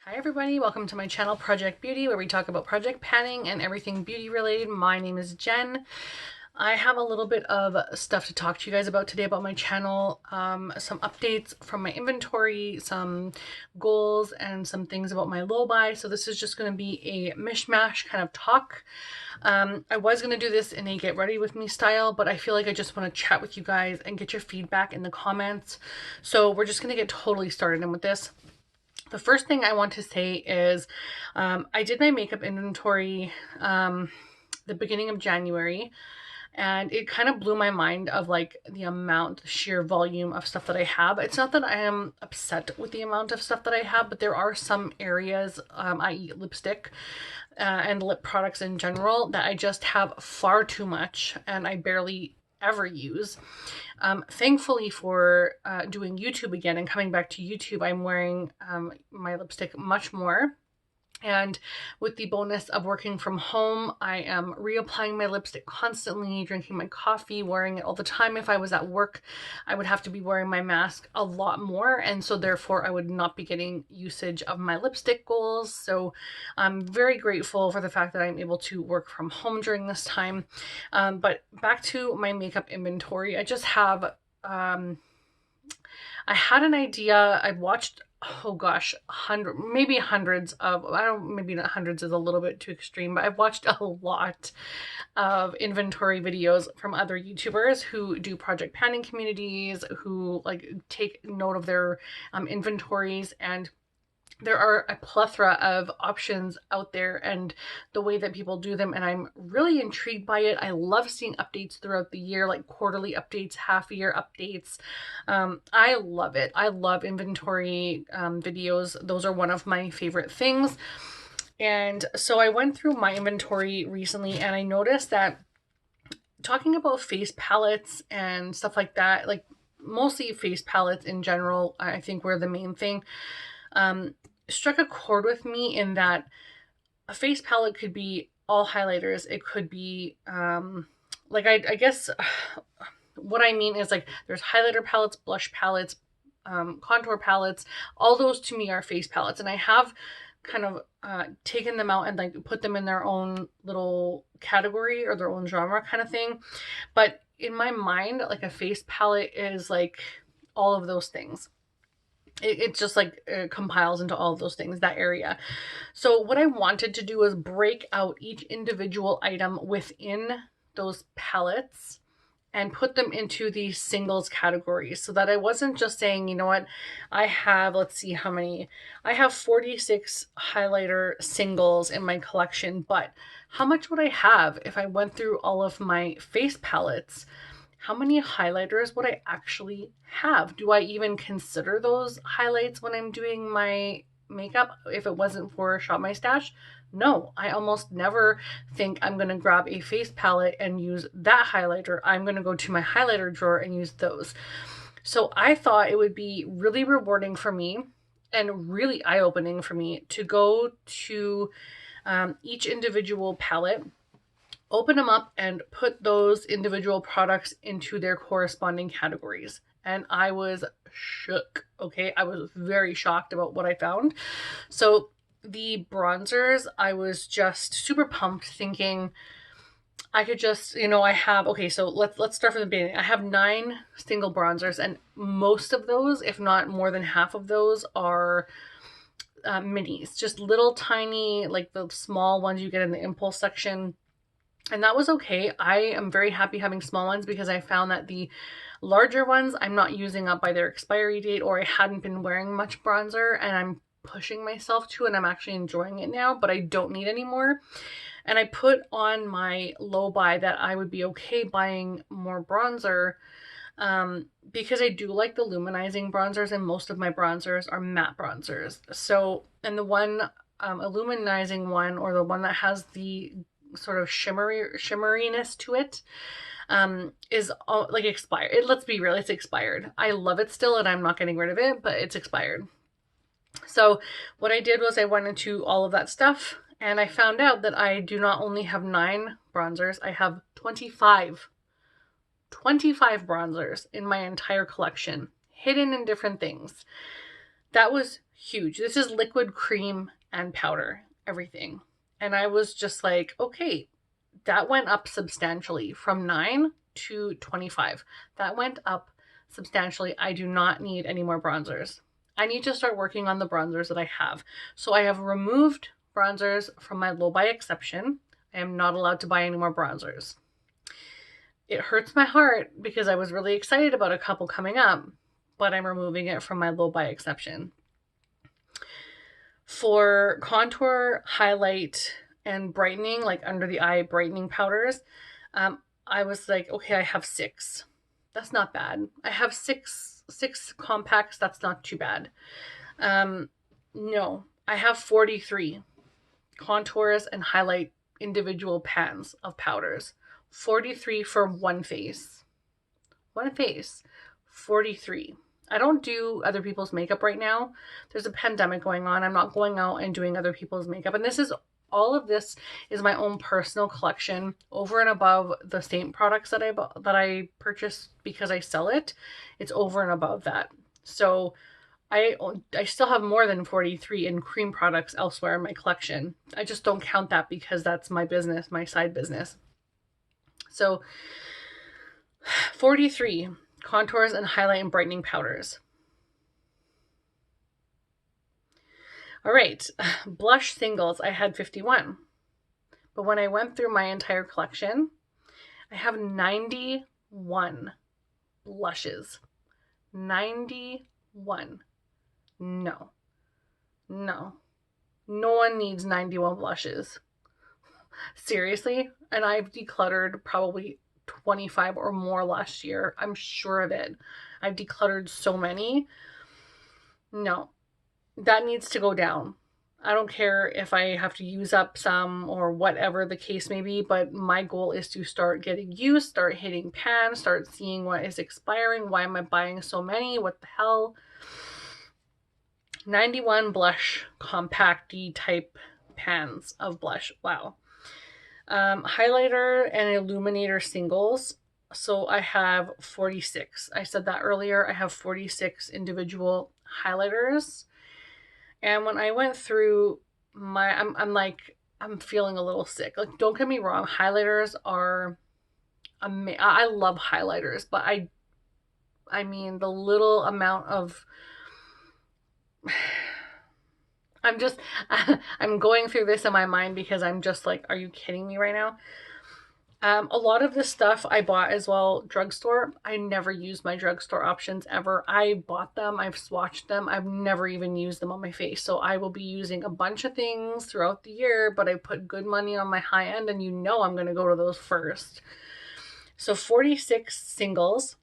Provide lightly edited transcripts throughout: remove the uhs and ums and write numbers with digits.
Hi everybody, welcome to my channel Project Beauty, where we talk about project panning and everything beauty related. My name is Jen. I have a little bit of stuff to talk to you guys about today about my channel, some updates from my inventory, some goals, and some things about my low buy. So this is just going to be a mishmash kind of talk. I was going to do this in a get ready with me style, but I feel like I just want to chat with you guys and get your feedback in the comments. So we're just going to get totally started in with this. The first thing I want to say is I did my makeup inventory the beginning of January, and it kind of blew my mind of like the amount, the sheer volume of stuff that I have. It's not that I am upset with the amount of stuff that I have, but there are some areas, i.e. lipstick and lip products in general, that I just have far too much and I barely ever use. Thankfully for doing YouTube again and coming back to YouTube, I'm wearing my lipstick much more. And with the bonus of working from home, I am reapplying my lipstick constantly, drinking my coffee, wearing it all the time. If I was at work, I would have to be wearing my mask a lot more. And so therefore I would not be getting usage of my lipstick goals. So I'm very grateful for the fact that I'm able to work from home during this time. But back to my makeup inventory, I just have, I had an idea. I watched, oh gosh, maybe hundreds of, I don't, maybe not hundreds is a little bit too extreme, but I've watched a lot of inventory videos from other YouTubers who do project panning communities, who like take note of their inventories, and there are a plethora of options out there and the way that people do them, and I'm really intrigued by it. I love seeing updates throughout the year, like quarterly updates, half year updates. I love it. I love inventory videos. Those are one of my favorite things. And so I went through my inventory recently and I noticed that talking about face palettes and stuff like that, like mostly face palettes in general, I think were the main thing. Struck a chord with me in that a face palette could be all highlighters. It could be like I guess what I mean is like there's highlighter palettes, blush palettes, contour palettes. All those to me are face palettes, and I have kind of taken them out and like put them in their own little category or their own genre kind of thing. But in my mind, like a face palette is like all of those things. It just like compiles into all of those things, that area. So what I wanted to do was break out each individual item within those palettes and put them into these singles categories, so that I wasn't just saying, you know what, I have, let's see how many, I have 46 highlighter singles in my collection, but how much would I have if I went through all of my face palettes? How many highlighters would I actually have? Do I even consider those highlights when I'm doing my makeup if it wasn't for Shop My Stash? No, I almost never think I'm going to grab a face palette and use that highlighter. I'm going to go to my highlighter drawer and use those. So I thought it would be really rewarding for me and really eye-opening for me to go to each individual palette, open them up, and put those individual products into their corresponding categories. And I was shook. Okay, I was very shocked about what I found. So the bronzers, I was just super pumped, thinking I could just, I have, okay, so let's start from the beginning. I have 9 single bronzers, and most of those, if not more than half of those, are minis, just little tiny, like the small ones you get in the impulse section. And that was okay. I am very happy having small ones because I found that the larger ones I'm not using up by their expiry date, or I hadn't been wearing much bronzer and I'm pushing myself to, and I'm actually enjoying it now, but I don't need any more. And I put on my low buy that I would be okay buying more bronzer because I do like the luminizing bronzers, and most of my bronzers are matte bronzers. So, and the one illuminizing one, or the one that has the sort of shimmeriness to it, is like expired. Let's be real, it's expired. I love it still and I'm not getting rid of it, but it's expired. So what I did was I went into all of that stuff and I found out that I do not only have 9 bronzers, I have 25 bronzers in my entire collection, hidden in different things. That was huge. This is liquid, cream, and powder, everything. And I was just like, okay, that went up substantially from 9 to 25. That went up substantially. I do not need any more bronzers. I need to start working on the bronzers that I have. So I have removed bronzers from my Low by Exception. I am not allowed to buy any more bronzers. It hurts my heart because I was really excited about a couple coming up, but I'm removing it from my Low by Exception. For contour, highlight, and brightening, like under the eye brightening powders, I was like, okay, I have 6. That's not bad. I have six compacts. That's not too bad. No, I have 43 contours and highlight individual pans of powders. 43 for one face. One face. 43. I don't do other people's makeup right now. There's a pandemic going on. I'm not going out and doing other people's makeup. And all of this is my own personal collection over and above the same products that I purchase because I sell it. It's over and above that. So I still have more than 43 in cream products elsewhere in my collection. I just don't count that because that's my business, my side business. So 43 contours and highlight and brightening powders. All right, blush singles, I had 51. But when I went through my entire collection, I have 91 blushes. 91. No. No one needs 91 blushes. Seriously? And I've decluttered probably 25 or more last year. I'm sure of it. I've decluttered so many. No. That needs to go down. I don't care if I have to use up some or whatever the case may be, but my goal is to start getting used, start hitting pan, start seeing what is expiring. Why am I buying so many? What the hell? 91 blush compacty type pans of blush. Wow. Highlighter and illuminator singles. So I have 46. I said that earlier. I have 46 individual highlighters. And when I went through I'm feeling a little sick. Like, don't get me wrong, highlighters are I love highlighters, but I mean the little amount of I'm going through this in my mind because I'm just like, are you kidding me right now? A lot of this stuff I bought as well, drugstore. I never used my drugstore options ever. I bought them, I've swatched them, I've never even used them on my face. So I will be using a bunch of things throughout the year, but I put good money on my high end, and I'm going to go to those first. So 46 singles,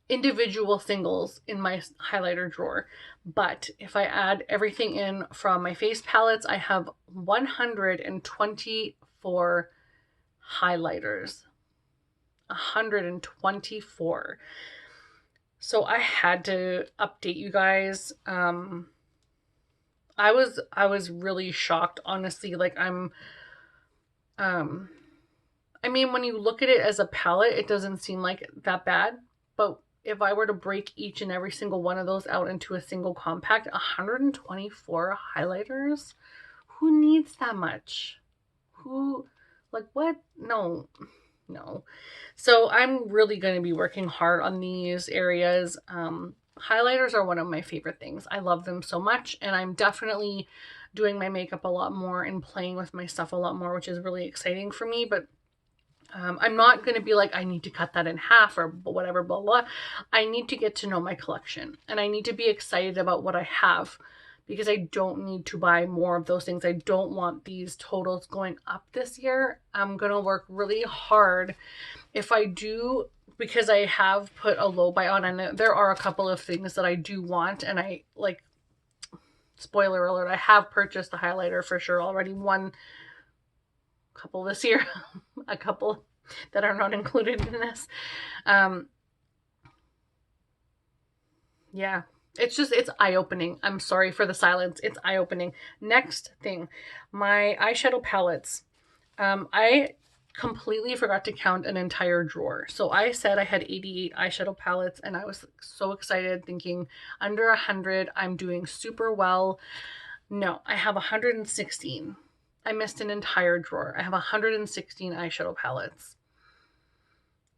individual singles in my highlighter drawer. But if I add everything in from my face palettes, I have 124 highlighters. 124. So I had to update you guys. I was really shocked, honestly. Like, I mean, when you look at it as a palette, it doesn't seem like that bad. But if I were to break each and every single one of those out into a single compact, 124 highlighters? Who needs that much? Like, what? No. So I'm really going to be working hard on these areas. Highlighters are one of my favorite things. I love them so much, and I'm definitely doing my makeup a lot more and playing with my stuff a lot more, which is really exciting for me. But I'm not going to be like, I need to cut that in half or whatever, blah, blah. I need to get to know my collection, and I need to be excited about what I have, because I don't need to buy more of those things. I don't want these totals going up this year. I'm going to work really hard. If I do, because I have put a low buy on, and there are a couple of things that I do want, and I like, spoiler alert, I have purchased a highlighter for sure already. One couple this year, a couple that are not included in this. Yeah. It's eye-opening. I'm sorry for the silence. It's eye-opening. Next thing, my eyeshadow palettes. I completely forgot to count an entire drawer. So I said I had 88 eyeshadow palettes, and I was so excited thinking under 100, I'm doing super well. No, I have 116. I missed an entire drawer. I have 116 eyeshadow palettes.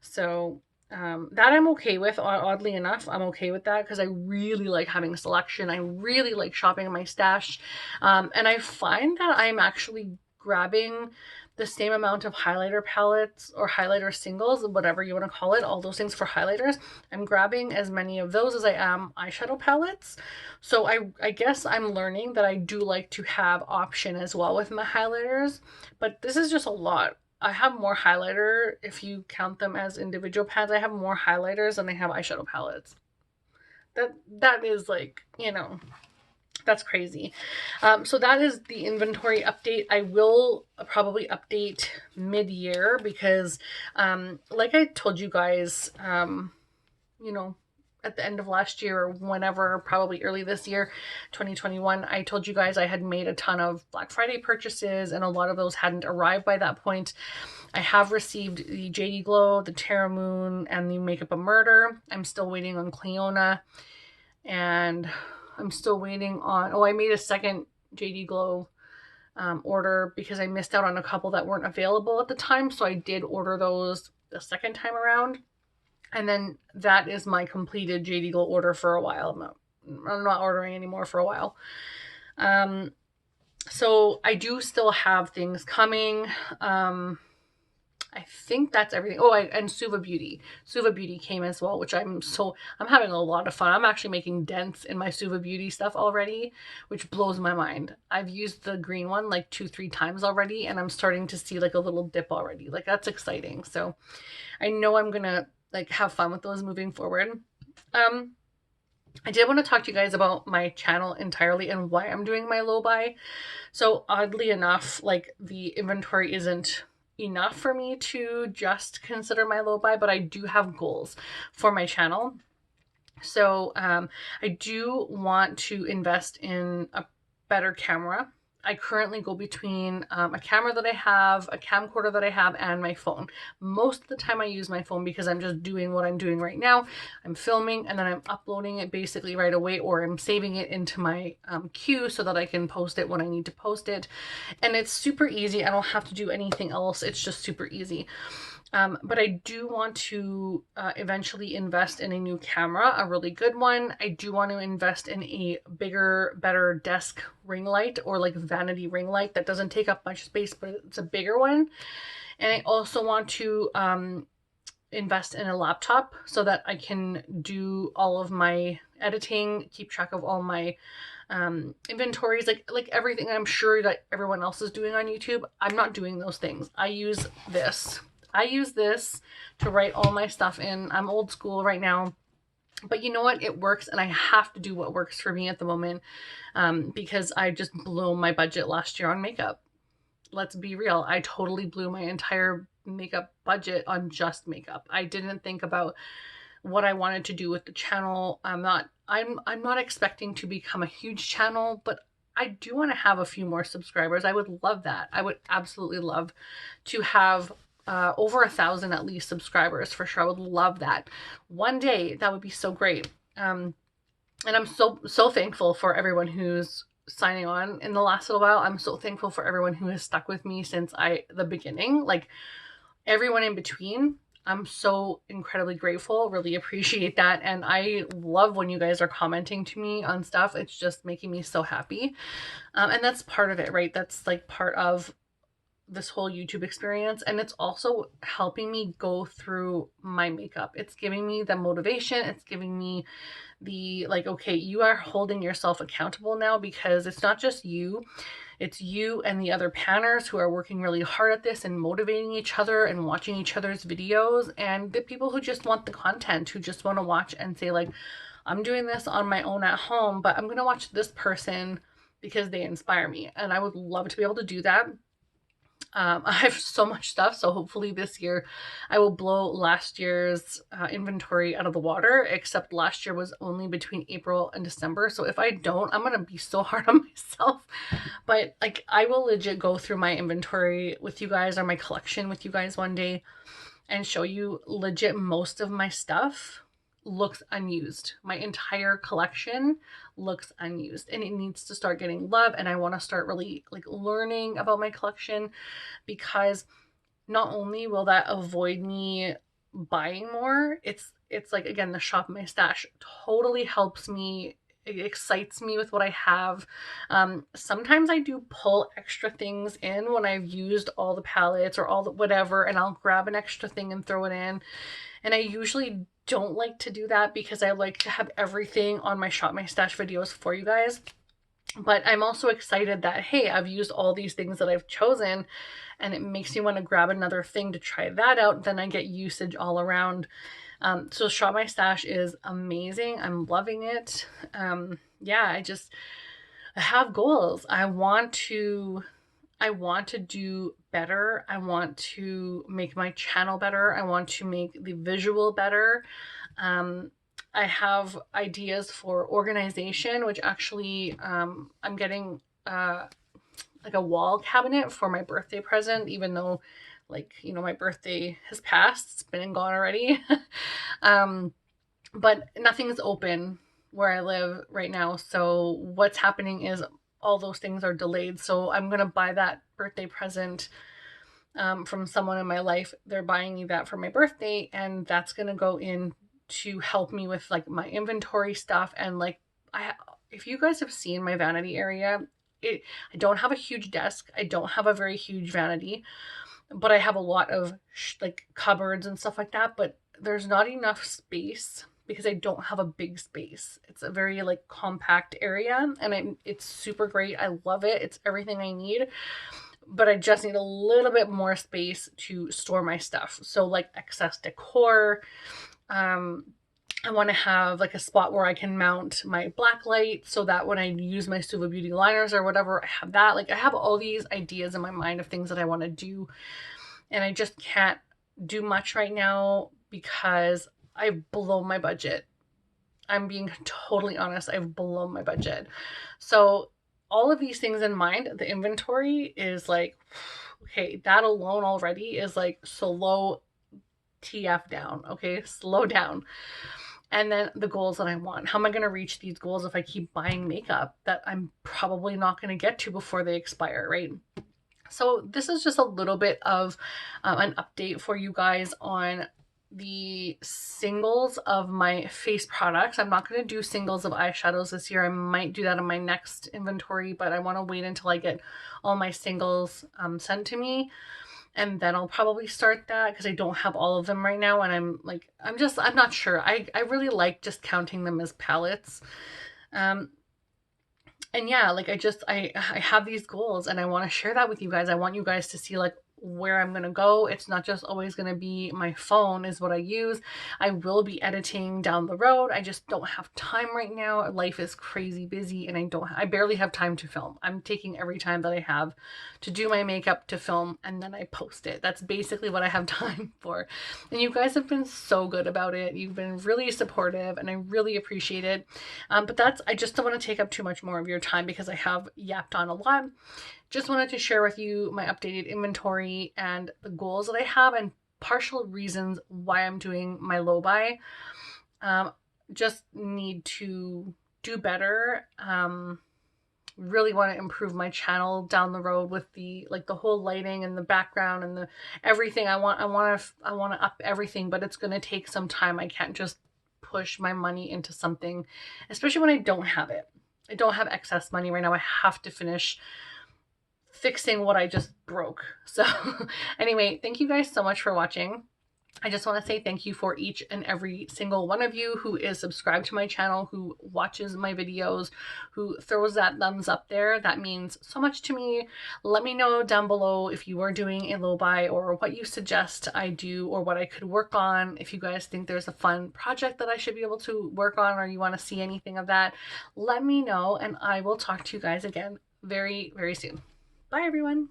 So that I'm okay with. Oddly enough, I'm okay with that because I really like having a selection. I really like shopping in my stash. And I find that I'm actually grabbing the same amount of highlighter palettes or highlighter singles, whatever you want to call it, all those things for highlighters. I'm grabbing as many of those as I am eyeshadow palettes. So I guess I'm learning that I do like to have option as well with my highlighters, but this is just a lot. I have more highlighter, if you count them as individual pads, I have more highlighters than I have eyeshadow palettes. That is like, you know, that's crazy. So that is the inventory update. I will probably update mid-year because like I told you guys, you know, at the end of last year or whenever, probably early this year, 2021, I told you guys I had made a ton of Black Friday purchases and a lot of those hadn't arrived by that point. I have received the JD Glow, the Terra Moon, and the Makeup of Murder. I'm still waiting on Cleona, and I'm still waiting on, I made a second JD Glow order because I missed out on a couple that weren't available at the time, so I did order those the second time around. And then that is my completed JD Glow order for a while. I'm not ordering anymore for a while. So I do still have things coming. I think that's everything. And Suva Beauty. Suva Beauty came as well, which I'm having a lot of fun. I'm actually making dents in my Suva Beauty stuff already, which blows my mind. I've used the green one like 2-3 times already, and I'm starting to see like a little dip already. Like, that's exciting. So I know I'm gonna like have fun with those moving forward. I did want to talk to you guys about my channel entirely and why I'm doing my low buy. So oddly enough, like, the inventory isn't enough for me to just consider my low buy, but I do have goals for my channel. So I do want to invest in a better camera. I currently go between a camera that I have, a camcorder that I have, and my phone. Most of the time I use my phone because I'm just doing what I'm doing right now. I'm filming and then I'm uploading it basically right away, or I'm saving it into my queue so that I can post it when I need to post it. And it's super easy. I don't have to do anything else. It's just super easy. But I do want to eventually invest in a new camera, a really good one. I do want to invest in a bigger, better desk ring light, or like vanity ring light that doesn't take up much space, but it's a bigger one. And I also want to invest in a laptop so that I can do all of my editing, keep track of all my inventories, like everything I'm sure that everyone else is doing on YouTube. I'm not doing those things. I use this to write all my stuff in. I'm old school right now, but you know what? It works, and I have to do what works for me at the moment because I just blew my budget last year on makeup. Let's be real. I totally blew my entire makeup budget on just makeup. I didn't think about what I wanted to do with the channel. I'm not expecting to become a huge channel, but I do want to have a few more subscribers. I would love that. I would absolutely love to have over 1,000 at least subscribers for sure. I would love that. One day, that would be so great. And I'm so thankful for everyone who's signing on in the last little while. I'm so thankful for everyone who has stuck with me since the beginning. Like, everyone in between, I'm so incredibly grateful, really appreciate that. And I love when you guys are commenting to me on stuff. It's just making me so happy. And that's part of it, right? That's like part of this whole YouTube experience, and it's also helping me go through my makeup. It's giving me the motivation. It's giving me the like, okay, you are holding yourself accountable now, because it's not just you, it's you and the other panners who are working really hard at this and motivating each other and watching each other's videos, and the people who just want the content, who just want to watch and say like, I'm doing this on my own at home, but I'm going to watch this person because they inspire me. And I would love to be able to do that. I have so much stuff, so hopefully this year I will blow last year's inventory out of the water, except last year was only between April and December. So if I don't, I'm going to be so hard on myself. But like, I will legit go through my inventory with you guys, or my collection with you guys one day, and show you legit most of my stuff looks unused. My entire collection looks unused, and it needs to start getting love. And I want to start really like learning about my collection, because not only will that avoid me buying more, it's like, again, the Shop My Stash totally helps me. It excites me with what I have. Sometimes I do pull extra things in when I've used all the palettes or all the whatever, and I'll grab an extra thing and throw it in. And I usually don't like to do that because I like to have everything on my Shop My Stash videos for you guys. But I'm also excited that, hey, I've used all these things that I've chosen, and it makes me want to grab another thing to try that out. Then I get usage all around. So Shop My Stash is amazing. I'm loving it. Yeah, I have goals. I want to do better. I want to make my channel better. I want to make the visual better. I have ideas for organization, which actually, I'm getting like a wall cabinet for my birthday present, even though, like, you know, my birthday has passed. It's been and gone already. But nothing's open where I live right now. So what's happening is all those things are delayed. So I'm going to buy that birthday present from someone in my life. They're buying me that for my birthday, and that's going to go in to help me with like my inventory stuff. And like, if you guys have seen my vanity area, I don't have a huge desk. I don't have a very huge vanity, but I have a lot of like cupboards and stuff like that. But there's not enough space because I don't have a big space. It's a very like compact area, and it's super great. I love it. It's everything I need, but I just need a little bit more space to store my stuff. So like excess decor. I want to have like a spot where I can mount my black light so that when I use my Suva Beauty liners or whatever, I have that. Like, I have all these ideas in my mind of things that I want to do, and I just can't do much right now because I've blown my budget. I'm being totally honest. I've blown my budget. So all of these things in mind, the inventory is like, okay, that alone already is like slow TF down. Okay, slow down. And then the goals that I want. How am I going to reach these goals if I keep buying makeup that I'm probably not going to get to before they expire, right? So this is just a little bit of an update for you guys on the singles of my face products. I'm not going to do singles of eyeshadows this year. I might do that in my next inventory, but I want to wait until I get all my singles sent to me. And then I'll probably start that because I don't have all of them right now. And I'm not sure. I really like just counting them as palettes. And yeah, like I have these goals and I want to share that with you guys. I want you guys to see like where I'm going to go. It's not just always going to be my phone is what I use. I will be editing down the road. I just don't have time right now. Life is crazy busy and I barely have time to film. I'm taking every time that I have to do my makeup, to film, and then I post it. That's basically what I have time for. And you guys have been so good about it. You've been really supportive and I really appreciate it. But I just don't want to take up too much more of your time because I have yapped on a lot. Just wanted to share with you my updated inventory and the goals that I have and partial reasons why I'm doing my low buy. Just need to do better. Really want to improve my channel down the road with the whole lighting and the background and the everything. I want to up everything, but it's going to take some time. I can't just push my money into something, especially when I don't have it. I don't have excess money right now. I have to finish fixing what I just broke. So anyway, thank you guys so much for watching. I just want to say thank you for each and every single one of you who is subscribed to my channel, who watches my videos, who throws that thumbs up there. That means so much to me. Let me know down below if you are doing a low buy or what you suggest I do or what I could work on. If you guys think there's a fun project that I should be able to work on or you want to see anything of that, let me know and I will talk to you guys again very, very soon. Bye everyone.